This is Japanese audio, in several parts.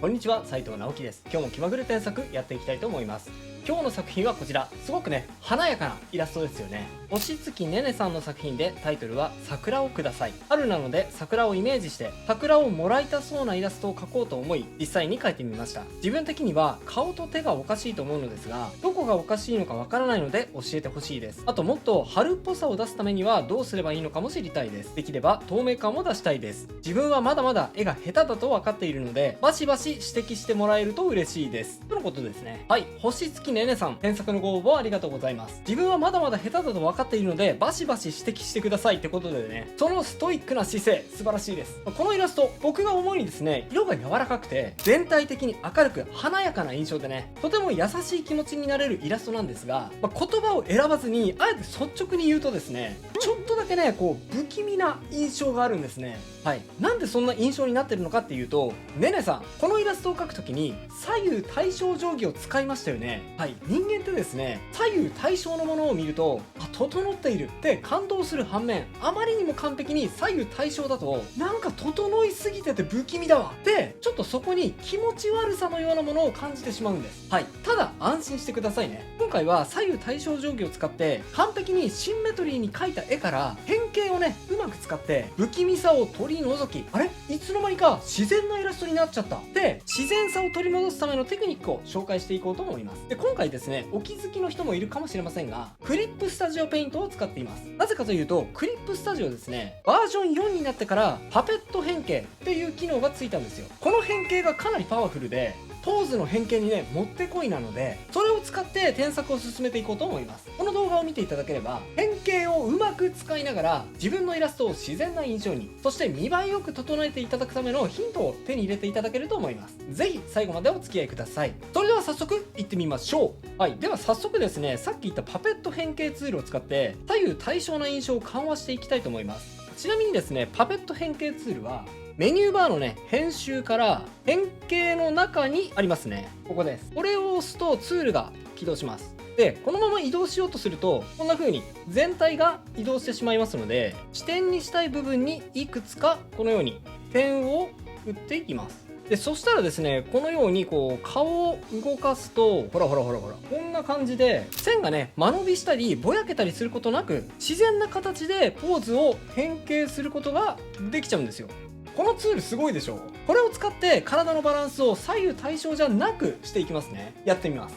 こんにちは、斉藤直樹です。今日も気まぐれ添削やっていきたいと思います。今日の作品はこちら。すごくね、華やかなイラストですよね。星月ねねさんの作品で、タイトルは桜をください。春なので桜をイメージして桜をもらいたそうなイラストを描こうと思い、実際に描いてみました。自分的には顔と手がおかしいと思うのですが、どこがおかしいのかわからないので教えてほしいです。あともっと春っぽさを出すためにはどうすればいいのかも知りたいです。できれば透明感も出したいです。自分はまだまだ絵が下手だと分かっているので、バシバシ指摘してもらえると嬉しいです。とのことですね。はい、星月ねねさん、添削のご応募ありがとうございます。自分はまだまだ下手だと分かっているので、バシバシ指摘してくださいってことでね、そのストイックな姿勢、素晴らしいです。このイラスト、僕が思うにですね、色が柔らかくて、全体的に明るく華やかな印象でね、とても優しい気持ちになれるイラストなんですが、言葉を選ばずに、あえて率直に言うとですね、ちょっとだけね、不気味な印象があるんですね。はい。なんでそんな印象になってるのかっていうと、ねねさん、このイラストを描くときに、左右対称定規を使いましたよね。はい。人間ってですね、左右対称のものを見ると、整っているって感動する反面、あまりにも完璧に左右対称だと、なんか整いすぎてて不気味だわって、ちょっとそこに気持ち悪さのようなものを感じてしまうんです。はい。ただ、安心してくださいね。今回は左右対称定規を使って、完璧にシンメトリーに描いた絵から、変形をね、うまく使って、不気味さを取り除き、あれいつの間にか自然なイラストになっちゃった。で、自然さを取り戻すためのテクニックを紹介していこうと思います。で、今回ですね、お気づきの人もいるかもしれませんが、クリップスタジオペイントを使っています。なぜかというと、クリップスタジオですね、バージョン4になってからパペット変形っていう機能がついたんですよ。この変形がかなりパワフルで、ポーズの変形にね、もってこいなので、それを使って添削を進めていこうと思います。この動画を見ていただければ、変形をうまく使いながら、自分のイラストを自然な印象に、そして見栄えよく整えていただくためのヒントを手に入れていただけると思います。ぜひ最後までお付き合いください。それでは早速いってみましょう。はい、では早速ですね、さっき言ったパペット変形ツールを使って、左右対称な印象を緩和していきたいと思います。ちなみにですね、パペット変形ツールは、メニューバーのね、編集から変形の中にありますね。ここです。これを押すとツールが起動します。で、このまま移動しようとすると、こんな風に全体が移動してしまいますので、視点にしたい部分にいくつかこのように点を打っていきます。で、そしたらですね、このように顔を動かすと、ほら、こんな感じで、線がね、間延びしたり、ぼやけたりすることなく、自然な形でポーズを変形することができちゃうんですよ。このツールすごいでしょ。これを使って体のバランスを左右対称じゃなくしていきますね。やってみます。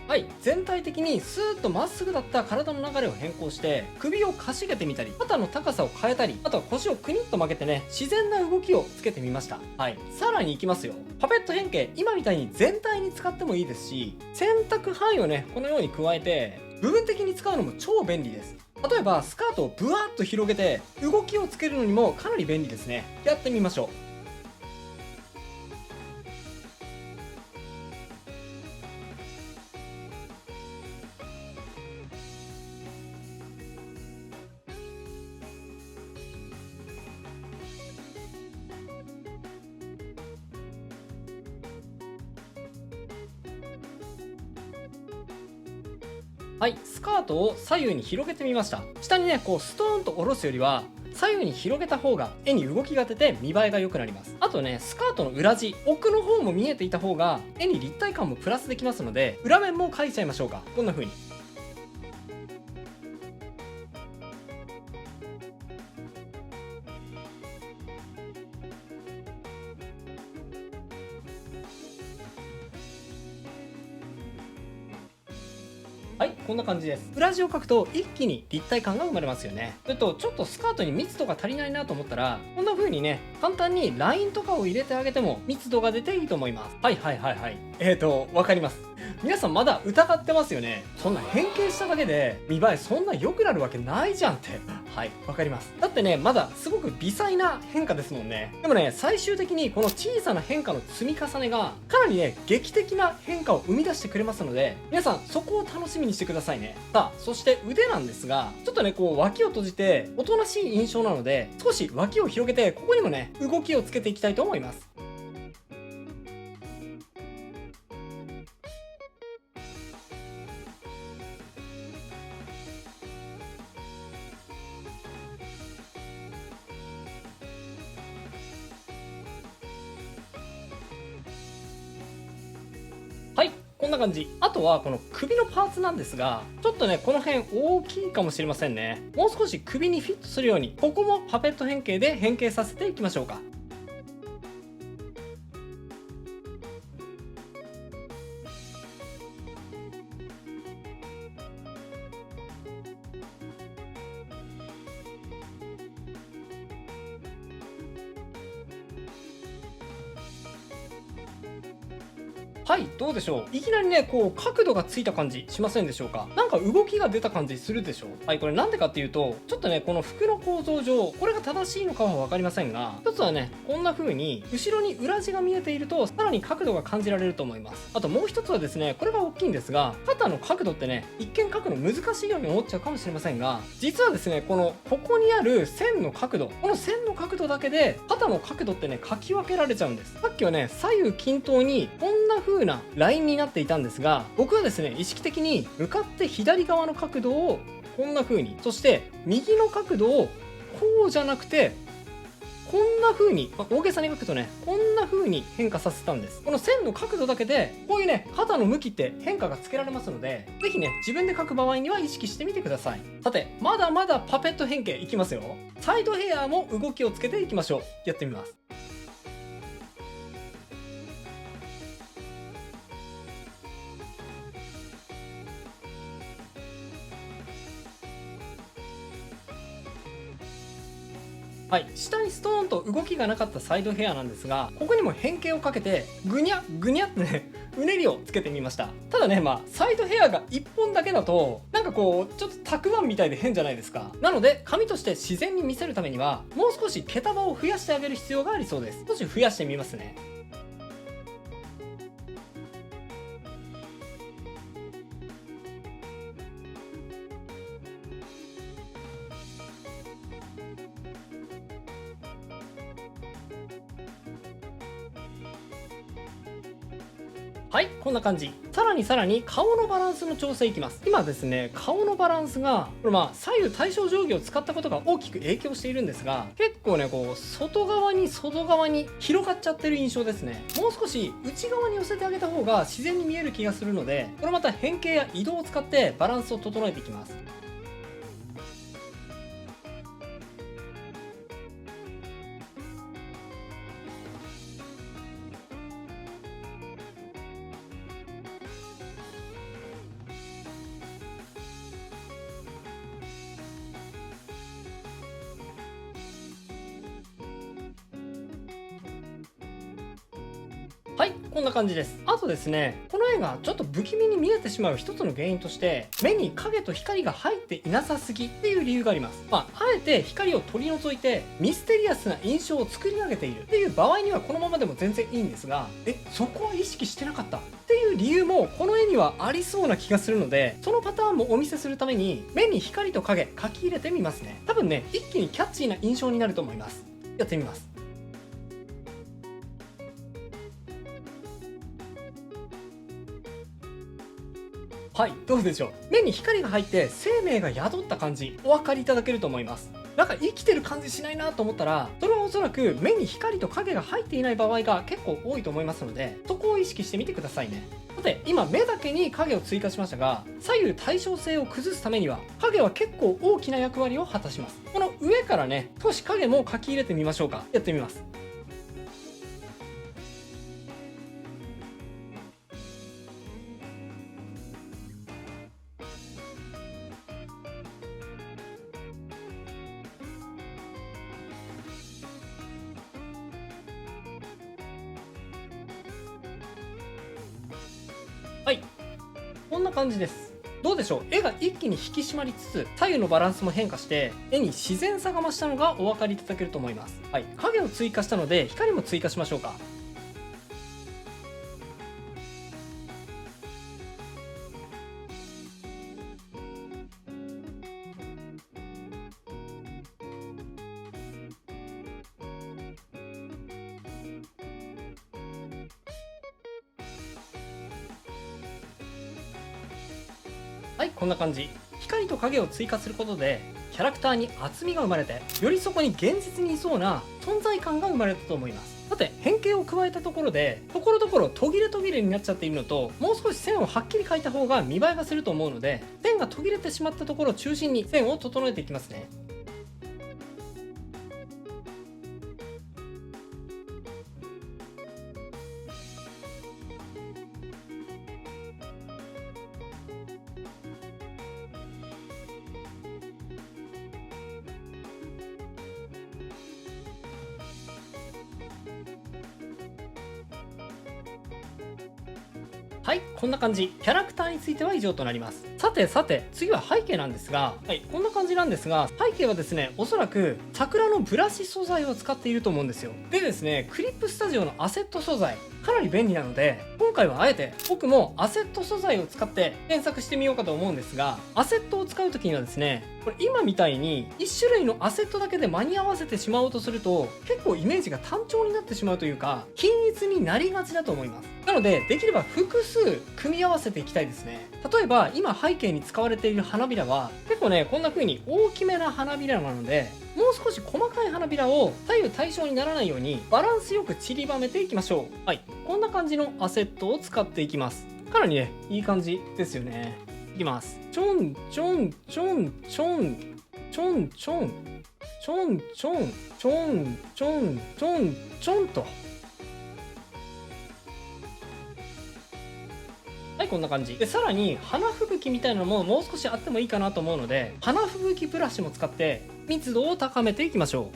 はい、全体的にスーッとまっすぐだった体の流れを変更して、首をかしげてみたり、肩の高さを変えたり、あとは腰をクニッと曲げてね、自然な動きをつけてみました。はい、さらにいきますよ。パペット変形、今みたいに全体に使ってもいいですし、選択範囲をね、このように加えて、部分的に使うのも超便利です。例えば、スカートをブワーッと広げて、動きをつけるのにもかなり便利ですね。やってみましょう。はい、スカートを左右に広げてみました。下にね、ストーンと下ろすよりは、左右に広げた方が絵に動きが出て見栄えが良くなります。あとね、スカートの裏地、奥の方も見えていた方が絵に立体感もプラスできますので、裏面も描いちゃいましょうか。こんな風に。はい、こんな感じです。裏地を描くと一気に立体感が生まれますよね。それと、ちょっとスカートに密度が足りないなと思ったら、こんな風にね、簡単にラインとかを入れてあげても密度が出ていいと思います。はい。わかります。皆さんまだ疑ってますよね。そんな変形しただけで見栄えそんな良くなるわけないじゃんって。はい、わかります。だってね、まだすごく微細な変化ですもんね。でもね、最終的にこの小さな変化の積み重ねが、かなりね、劇的な変化を生み出してくれますので、皆さんそこを楽しみにしてくださいね。さあ、そして腕なんですが、ちょっとね、脇を閉じて、おとなしい印象なので、少し脇を広げて、ここにもね、動きをつけていきたいと思います。こんな感じ。あとはこの首のパーツなんですが、ちょっとねこの辺大きいかもしれませんね。もう少し首にフィットするように、ここもパペット変形で変形させていきましょうか。はい、どうでしょう。いきなりね、こう、角度がついた感じしませんでしょうか。なんか動きが出た感じするでしょう。はい、これなんでかっていうと、ちょっとね、この服の構造上、これが正しいのかはわかりませんが、一つはね、こんな風に、後ろに裏地が見えていると、さらに角度が感じられると思います。あともう一つはですね、これが大きいんですが、肩の角度ってね、一見描くの難しいように思っちゃうかもしれませんが、実はですね、ここにある線の角度、この線の角度だけで、肩の角度ってね、描き分けられちゃうんです。さっきはね、左右均等に、こんな風なラインになっていたんですが、僕はですね意識的に向かって左側の角度をこんな風に、そして右の角度をこうじゃなくてこんな風に、大げさに描くとねこんな風に変化させたんです。この線の角度だけでこういうね肩の向きって変化がつけられますので、是非ね自分で描く場合には意識してみてください。さてまだまだパペット変形いきますよ。サイドヘアも動きをつけていきましょう。やってみます。はい、下にストーンと動きがなかったサイドヘアなんですが、ここにも変形をかけてぐにゃぐにゃってねうねりをつけてみました。ただねサイドヘアが1本だけだとなんかこうちょっとたくあんみたいで変じゃないですか。なので髪として自然に見せるためにはもう少し毛束を増やしてあげる必要がありそうです。少し増やしてみますね。はい、こんな感じ。さらに顔のバランスの調整いきます。今ですね顔のバランスがこれ左右対称定規を使ったことが大きく影響しているんですが、結構ねこう外側に広がっちゃってる印象ですね。もう少し内側に寄せてあげた方が自然に見える気がするので、これまた変形や移動を使ってバランスを整えていきます。はい、こんな感じです。あとですね、この絵がちょっと不気味に見えてしまう一つの原因として、目に影と光が入っていなさすぎっていう理由があります。あえて光を取り除いてミステリアスな印象を作り上げているっていう場合にはこのままでも全然いいんですが、そこは意識してなかったっていう理由もこの絵にはありそうな気がするので、そのパターンもお見せするために目に光と影描き入れてみますね。多分ね、一気にキャッチーな印象になると思います。やってみます。はい、どうでしょう。目に光が入って生命が宿った感じ、お分かりいただけると思います。なんか生きてる感じしないなと思ったら、それはおそらく目に光と影が入っていない場合が結構多いと思いますので、そこを意識してみてくださいね。さて、今目だけに影を追加しましたが、左右対称性を崩すためには影は結構大きな役割を果たします。この上からね少し影も描き入れてみましょうか。やってみます。はい、こんな感じです。どうでしょう。絵が一気に引き締まりつつ左右のバランスも変化して絵に自然さが増したのがお分かりいただけると思います。はい、影を追加したので光も追加しましょうか。はい、こんな感じ。光と影を追加することでキャラクターに厚みが生まれて、よりそこに現実にいそうな存在感が生まれたと思います。さて変形を加えたところでところどころ途切れ途切れになっちゃっているのと、もう少し線をはっきり描いた方が見栄えがすると思うので、線が途切れてしまったところを中心に線を整えていきますね。はい、こんな感じ。キャラクターについては以上となります。さてさて、次は背景なんですが、はい、こんな感じなんですが、背景はですね、おそらく桜のブラシ素材を使っていると思うんですよ。でですね、クリップスタジオのアセット素材、かなり便利なので、今回はあえて僕もアセット素材を使って検索してみようかと思うんですが、アセットを使う時にはですね、これ今みたいに1種類のアセットだけで間に合わせてしまおうとすると、結構イメージが単調になってしまうというか、均一になりがちだと思います。なので、できれば複数組み合わせていきたいですね。例えば今背景に使われている花びらは結構ね、こんな風に大きめな花びらなので、もう少し細かい花びらを左右対称にならないようにバランスよく散りばめていきましょう。はい、こんな感じのアセットを使っていきます。かなりね、いい感じですよね。いきます。ちょんちょんちょんちょんちょんちょんちょんちょんちょんちょんちょんちょんと、はい、こんな感じで、さらに花吹雪みたいなのももう少しあってもいいかなと思うので、花吹雪ブラシも使って密度を高めていきましょ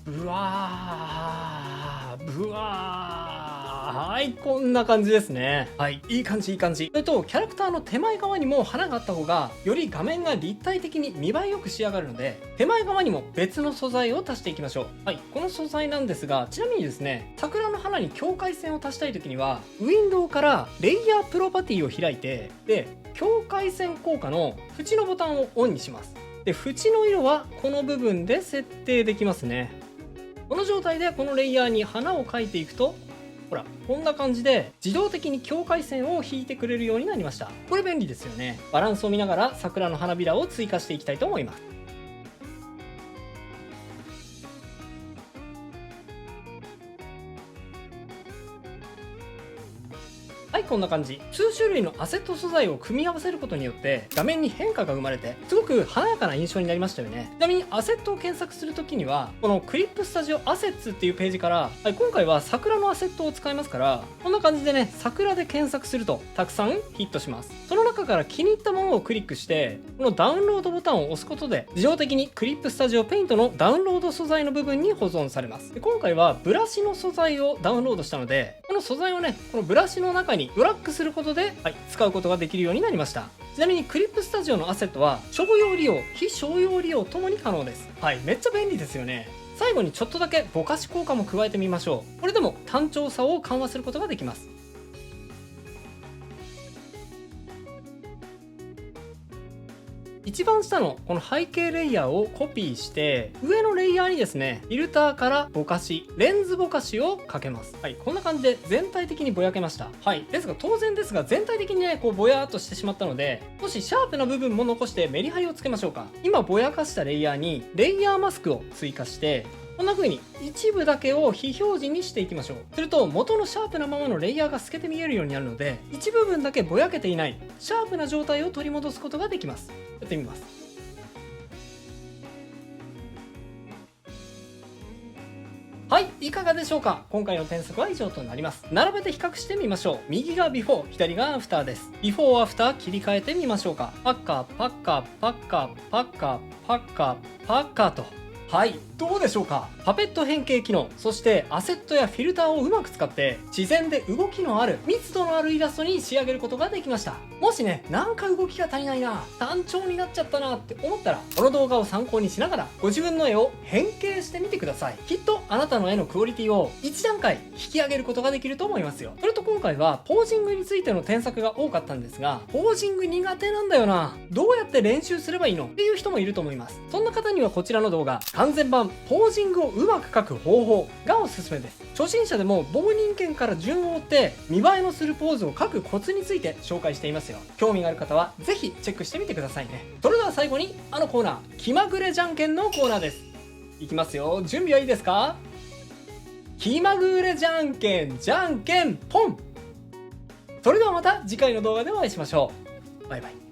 う。ぶわーぶわー、はい、こんな感じですね。はい、いい感じいい感じ。それとキャラクターの手前側にも花があった方がより画面が立体的に見栄えよく仕上がるので、手前側にも別の素材を足していきましょう。はい、この素材なんですが、ちなみにですね、桜の花に境界線を足したい時にはウィンドウからレイヤープロパティを開いて、で境界線効果の縁のボタンをオンにします。で縁の色はこの部分で設定できますね。この状態でこのレイヤーに花を描いていくと、ほらこんな感じで自動的に境界線を引いてくれるようになりました。これ便利ですよね。バランスを見ながら桜の花びらを追加していきたいと思います。はい、こんな感じ。数種類のアセット素材を組み合わせることによって画面に変化が生まれて、すごく華やかな印象になりましたよね。ちなみにアセットを検索するときにはこのクリップスタジオアセッツっていうページから、はい、今回は桜のアセットを使いますから、こんな感じでね、桜で検索するとたくさんヒットします。その中から気に入ったものをクリックして、このダウンロードボタンを押すことで自動的にクリップスタジオペイントのダウンロード素材の部分に保存されます。で今回はブラシの素材をダウンロードしたので、この素材をね、このブラシの中にドラッグすることで、はい、使うことができるようになりました。ちなみにクリップスタジオのアセットは商用利用、非商用利用ともに可能です。はい、めっちゃ便利ですよね。最後にちょっとだけぼかし効果も加えてみましょう。これでも単調さを緩和することができます。一番下のこの背景レイヤーをコピーして、上のレイヤーにですね、フィルターからぼかし、レンズぼかしをかけます。はい、こんな感じで全体的にぼやけました。はい、ですが当然ですが、全体的にね、こうぼやーっとしてしまったので、少しシャープな部分も残してメリハリをつけましょうか。今ぼやかしたレイヤーにレイヤーマスクを追加して、こんな風に一部だけを非表示にしていきましょう。すると元のシャープなままのレイヤーが透けて見えるようになるので、一部分だけぼやけていないシャープな状態を取り戻すことができます。やってみます。はい、いかがでしょうか。今回の添削は以上となります。並べて比較してみましょう。右がビフォー、左がアフターです。ビフォーアフター切り替えてみましょうか。パッカーパッカーパッカーパッカーパッカーパッカーと、はい、どうでしょうか。パペット変形機能、そしてアセットやフィルターをうまく使って自然で動きのある密度のあるイラストに仕上げることができました。もしね、なんか動きが足りないな、単調になっちゃったなって思ったら、この動画を参考にしながらご自分の絵を変形してみてください。きっとあなたの絵のクオリティを1段階引き上げることができると思いますよ。それと今回はポージングについての添削が多かったんですが、ポージング苦手なんだよな、どうやって練習すればいいのっていう人もいると思います。そんな方にはこちらの動画、完全版ポージングをうまく描く方法がおすすめです。初心者でも棒人間から順を追って見栄えのするポーズを描くコツについて紹介していますよ。興味がある方はぜひチェックしてみてくださいね。それでは最後にあのコーナー、気まぐれじゃんけんのコーナーです。いきますよ、準備はいいですか？気まぐれじゃんけんじゃんけんポン。それではまた次回の動画でお会いしましょう。バイバイ。